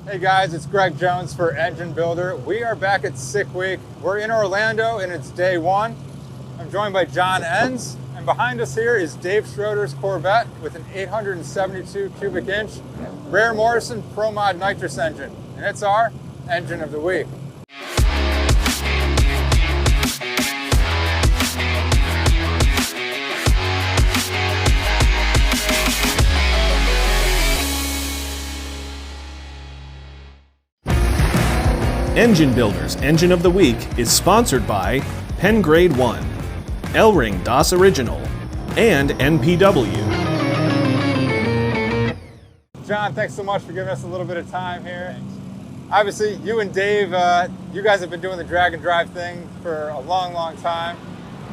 Hey guys, it's Greg Jones for Engine Builder. We are back at Sick Week. We're in Orlando and it's day one. I'm joined by John Ens, and behind us here is Dave Schroeder's Corvette with an 872 cubic inch Reher-Morrison Pro Mod Nitrous engine. And it's our Engine of the Week. Engine Builder's Engine of the Week is sponsored by Pen Grade 1, L-Ring DOS Original, and NPW. John, thanks so much for giving us a little bit of time here. Obviously, you and Dave, you guys have been doing the drag and drive thing for a long, long time.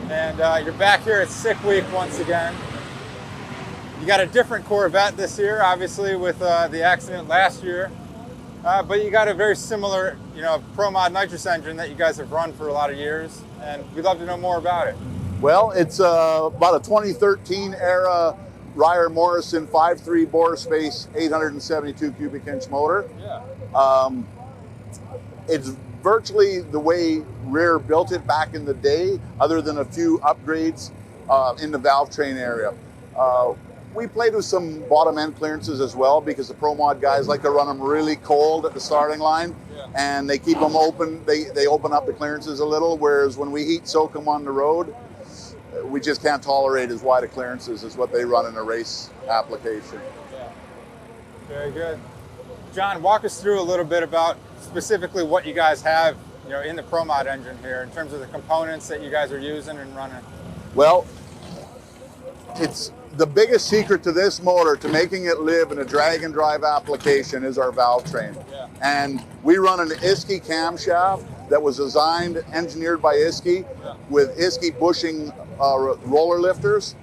And you're back here at Sick Week once again. You got a different Corvette this year, obviously, with the accident last year. But you got a very similar, Pro Mod Nitrous engine that you guys have run for a lot of years, and we'd love to know more about it. Well, it's about a 2013 era Reher-Morrison 5.3 bore space, 872 cubic inch motor. Yeah. It's virtually the way Reher built it back in the day, other than a few upgrades in the valve train area. We played with some bottom end clearances as well, because the Pro Mod guys like to run them really cold at the starting line, and they keep them open. They open up the clearances a little, whereas when we heat soak them on the road, we just can't tolerate as wide of clearances as what they run in a race application. Yeah. Very good. John, walk us through a little bit about specifically what you guys have, in the Pro Mod engine here in terms of the components that you guys are using and running. Well, it's the biggest secret to this motor, to making it live in a drag and drive application, is our valve train. Yeah. And we run an Isky camshaft that was designed, engineered by Isky, with Isky bushing roller lifters.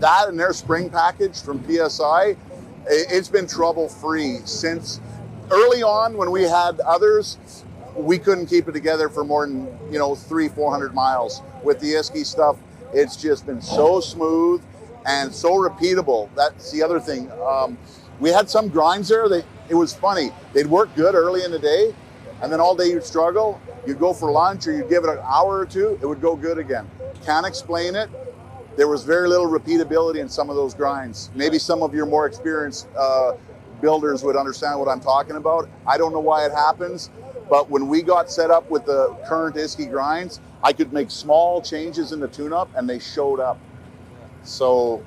That and their spring package from PSI, it's been trouble-free since early on. When we had others, we couldn't keep it together for more than 300-400 miles. With the Isky stuff, it's just been so smooth and so repeatable. That's the other thing. We had some grinds there. It was funny. They'd work good early in the day, and then all day you'd struggle. You'd go for lunch, or you'd give it an hour or two, it would go good again. Can't explain it. There was very little repeatability in some of those grinds. Maybe some of your more experienced builders would understand what I'm talking about. I don't know why it happens, but when we got set up with the current Isky grinds, I could make small changes in the tune-up, and they showed up. So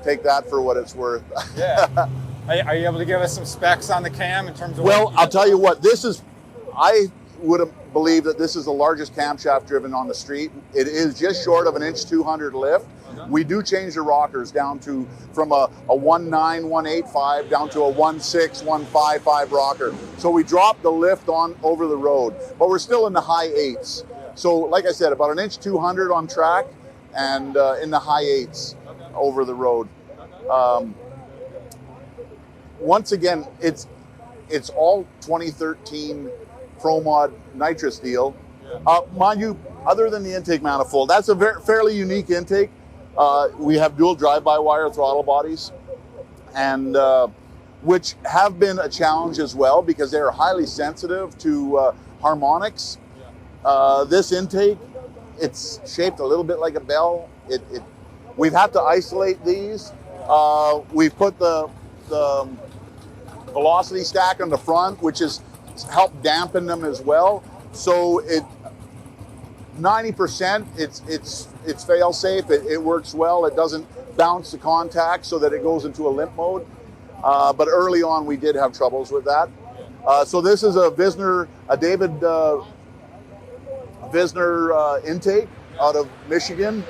take that for what it's worth. Yeah. Are you able to give us some specs on the cam in terms of? Well, I'll tell you what, I would believe that this is the largest camshaft driven on the street. It is just short of an 1.2 lift. Okay. We do change the rockers down to, from a 1.9, 1.85 down to a 1.6, 1.55 rocker. So we drop the lift on over the road, but we're still in the high 8s. Yeah. So like I said, about an 1.2 on track, and in the high 8s over the road. Once again, it's all 2013 Pro Mod Nitrous deal. Mind you, other than the intake manifold, that's a fairly unique intake. We have dual drive-by-wire throttle bodies, and which have been a challenge as well, because they are highly sensitive to harmonics. This intake, it's shaped a little bit like a bell. We've had to isolate these. We've put the velocity stack on the front, which has helped dampen them as well. So 90% it's fail safe. It works well. It doesn't bounce the contact so that it goes into a limp mode. But early on we did have troubles with that. So this is a David Visner intake out of Michigan.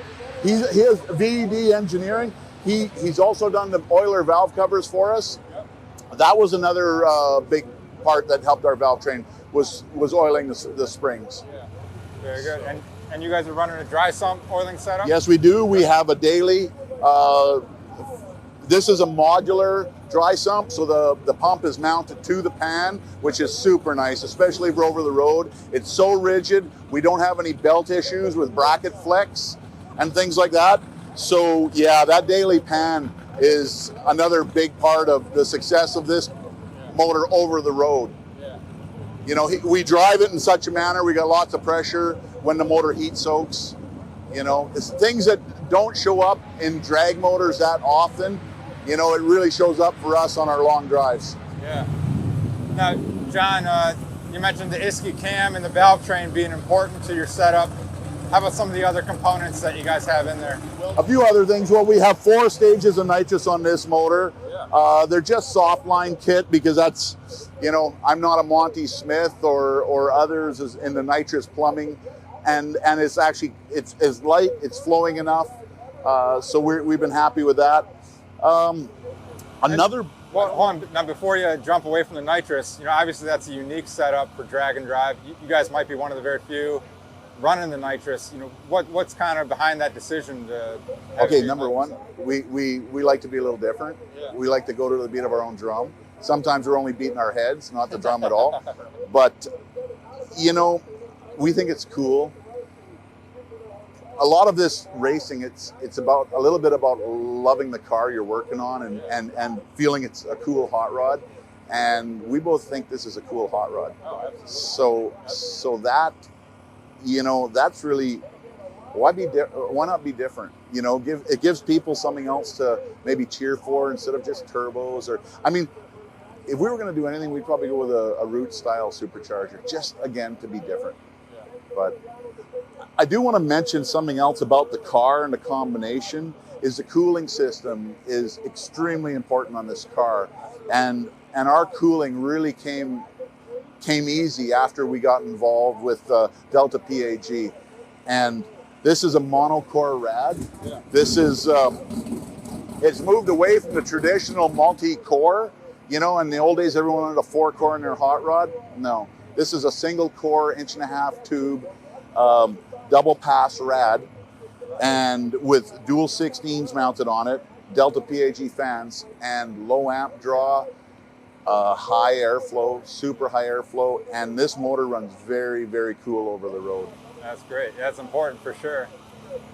He has VED engineering. He's also done the oiler valve covers for us. That was another big part that helped our valve train, was oiling the springs. Yeah, very good. And you guys are running a dry sump oiling setup? Yes, we do. We have a daily. This is a modular dry sump, so the pump is mounted to the pan, which is super nice, especially if we're over the road. It's so rigid. We don't have any belt issues with bracket flex and things like that. So yeah, that daily pan is another big part of the success of this motor over the road. You know, we drive it in such a manner, we got lots of pressure when the motor heat soaks. You know, it's things that don't show up in drag motors that often. You know, it really shows up for us on our long drives. Yeah. Now, John, you mentioned the ISKI cam and the valve train being important to your setup. How about some of the other components that you guys have in there? A few other things. Well, we have 4 stages of nitrous on this motor. They're just soft line kit because that's, you know, I'm not a Monty Smith or others in the nitrous plumbing, and it's actually it's light, it's flowing enough, so we've been happy with that. Another. Well, hold on. Now, before you jump away from the nitrous, you know, obviously that's a unique setup for drag and drive. You guys might be one of the very few running the nitrous. You know, what's kind of behind that decision to have Okay, number one, we like to be a little different. Yeah. We like to go to the beat of our own drum. Sometimes we're only beating our heads, not the drum at all. But, you know, we think it's cool. A lot of this racing, it's about a little bit about loving the car you're working on and feeling it's a cool hot rod. And we both think this is a cool hot rod. Oh, absolutely. So that, you know, that's really, why not be different? You know, it gives people something else to maybe cheer for instead of just turbos. Or, I mean, if we were going to do anything, we'd probably go with a root style supercharger, just again to be different. Yeah. But I do want to mention something else about the car and the combination is the cooling system is extremely important on this car, and our cooling really came easy after we got involved with Delta PAG. And this is a monocore rad. Yeah. This is, it's moved away from the traditional multi-core. You know, in the old days, everyone wanted a 4-core in their hot rod. No, this is a single core, 1.5-inch tube, double pass rad, and with dual 16s mounted on it, Delta PAG fans, and low amp draw, high airflow, super high airflow, and this motor runs very, very cool over the road. That's great. That's important for sure.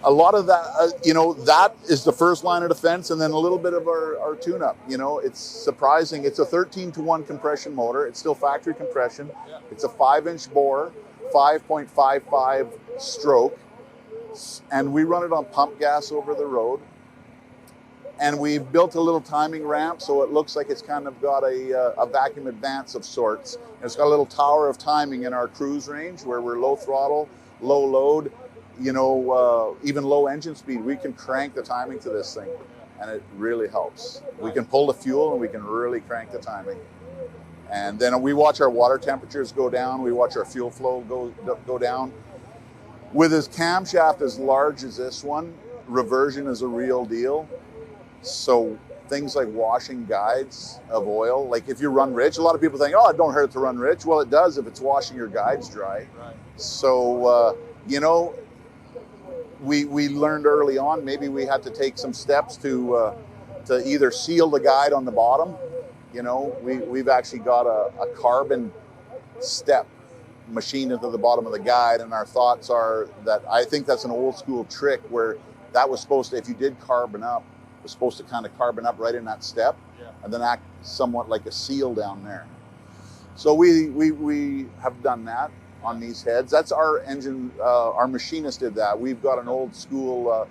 A lot of that, you know, that is the first line of defense, and then a little bit of our tune-up. You know, it's surprising. It's a 13-to-1 compression motor. It's still factory compression. Yeah. It's a 5-inch bore, 5.55 stroke, and we run it on pump gas over the road. And we've built a little timing ramp, so it looks like it's kind of got a vacuum advance of sorts. And it's got a little tower of timing in our cruise range where we're low throttle, low load, you know, even low engine speed. We can crank the timing to this thing, and it really helps. We can pull the fuel, and we can really crank the timing. And then we watch our water temperatures go down. We watch our fuel flow go down. With his camshaft as large as this one, reversion is a real deal. So things like washing guides of oil, like if you run rich, a lot of people think, oh, it don't hurt to run rich. Well, it does if it's washing your guides dry. Right. So, you know, we learned early on, maybe we had to take some steps to either seal the guide on the bottom. You know, we've actually got a carbon step machined into the bottom of the guide, and our thoughts are that I think that's an old school trick where that was supposed to, if you did carbon up, it was supposed to kind of carbon up right in that step, Yeah. and then act somewhat like a seal down there. So we have done that on these heads. That's our engine, our machinist did that. We've got an old school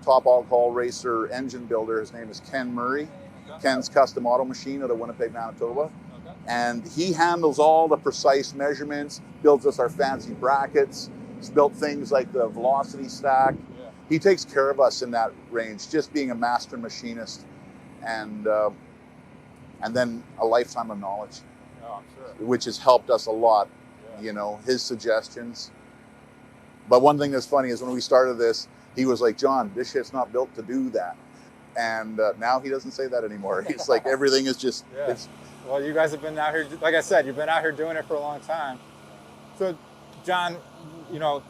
top alcohol racer engine builder. His name is Ken Murray. Okay. Ken's Custom Auto Machine out of Winnipeg, Manitoba. Okay. And he handles all the precise measurements, builds us our fancy brackets. He's built things like the velocity stack. Yeah. He takes care of us in that range, just being a master machinist, and then a lifetime of knowledge, Oh, I'm sure. which has helped us a lot. Yeah. You know, his suggestions. But one thing that's funny is when we started this, he was like, John, this shit's not built to do that. And now he doesn't say that anymore. He's like, everything is just, Yeah. it's, Well, you guys have been out here, like I said, you've been out here doing it for a long time. So, John, you know,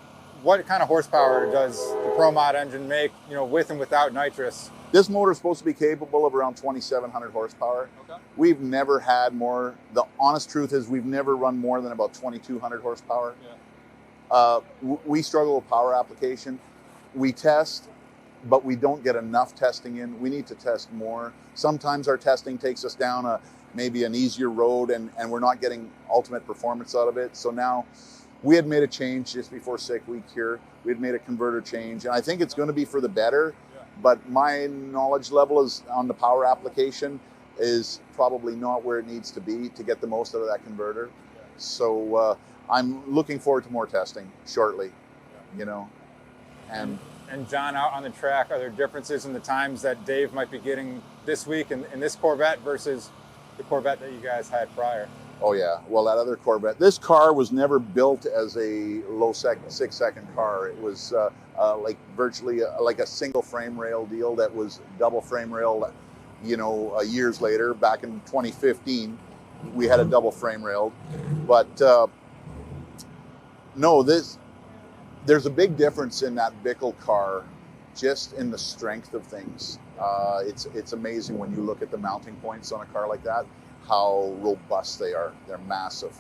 what kind of horsepower does the Pro Mod engine make, you know, with and without nitrous? this motor is supposed to be capable of around 2,700 horsepower. Okay. We've never had more. The honest truth is we've never run more than about 2,200 horsepower. Yeah. We struggle with power application. We test, but we don't get enough testing in. We need to test more. Sometimes our testing takes us down maybe an easier road, and we're not getting ultimate performance out of it. So now we had made a change just before sick week here. We had made a converter change, and I think it's going to be for the better. But my knowledge level is on the power application is probably not where it needs to be to get the most out of that converter. So I'm looking forward to more testing shortly, you know. And John, out on the track, are there differences in the times that Dave might be getting this week in this Corvette versus the Corvette that you guys had prior? Oh yeah, well, that other Corvette. This car was never built as a low 6-second car. It was like virtually like a single frame rail deal that was double frame rail. You know, years later, back in 2015, we had a double frame rail. But no, there's a big difference in that Bickle car, just in the strength of things. It's amazing when you look at the mounting points on a car like that, how robust they are. They're massive.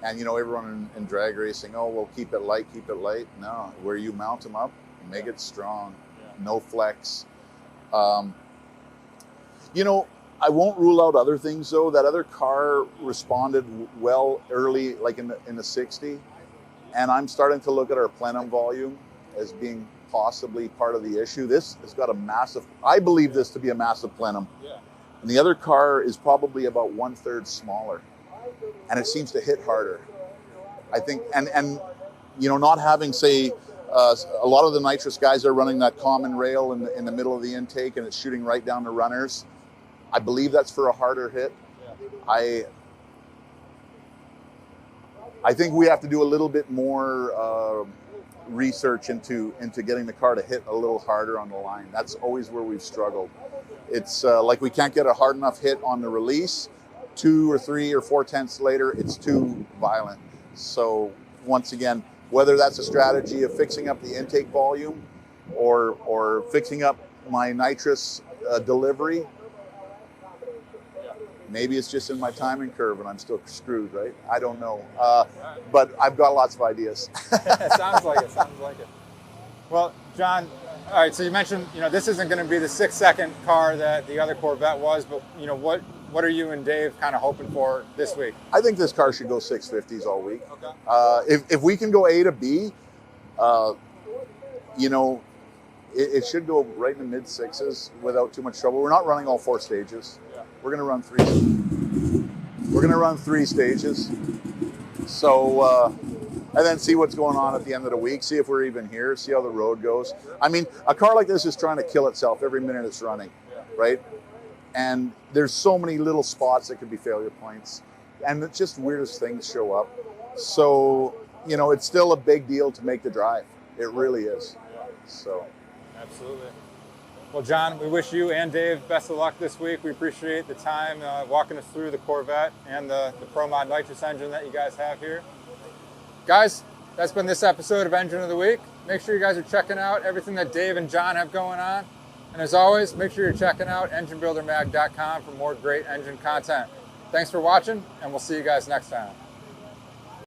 And you know, everyone in drag racing, oh, well, keep it light, keep it light. No, where you mount them up, make it strong, no flex. You know, I won't rule out other things though. That other car responded well early, like in the 60. And I'm starting to look at our plenum volume as being possibly part of the issue. This has got a massive, I believe this to be a massive plenum. Yeah. And the other car is probably about 1/3 smaller. And it seems to hit harder. I think, and you know, not having, say, a lot of the nitrous guys are running that common rail in the middle of the intake, and it's shooting right down the runners. I believe that's for a harder hit. Yeah. I think we have to do a little bit more research into getting the car to hit a little harder on the line. That's always where we've struggled. It's like we can't get a hard enough hit on the release. 2 or 3 or 4 tenths later, it's too violent. So once again, whether that's a strategy of fixing up the intake volume or fixing up my nitrous delivery, maybe it's just in my timing curve and I'm still screwed, right? I don't know. But I've got lots of ideas. It sounds like it. Sounds like it. Well, John, all right, so you mentioned, you know, this isn't going to be the 6-second car that the other Corvette was, but, you know, what are you and Dave kind of hoping for this week? I think this car should go 650s all week. Okay. If we can go A to B, you know, it should go right in the mid-6s without too much trouble. We're not running all 4 stages. Yeah. We're going to run 3. We're going to run 3 stages. So, and then see what's going on at the end of the week, see if we're even here, see how the road goes. I mean, a car like this is trying to kill itself every minute it's running, right? And there's so many little spots that could be failure points. And it's just weirdest things show up. So, you know, it's still a big deal to make the drive. It really is. So. Absolutely. Well, John, we wish you and Dave best of luck this week. We appreciate the time walking us through the Corvette and the Pro Mod Nitrous engine that you guys have here. Guys, that's been this episode of Engine of the Week. Make sure you guys are checking out everything that Dave and John have going on. And as always, make sure you're checking out enginebuildermag.com for more great engine content. Thanks for watching, and we'll see you guys next time.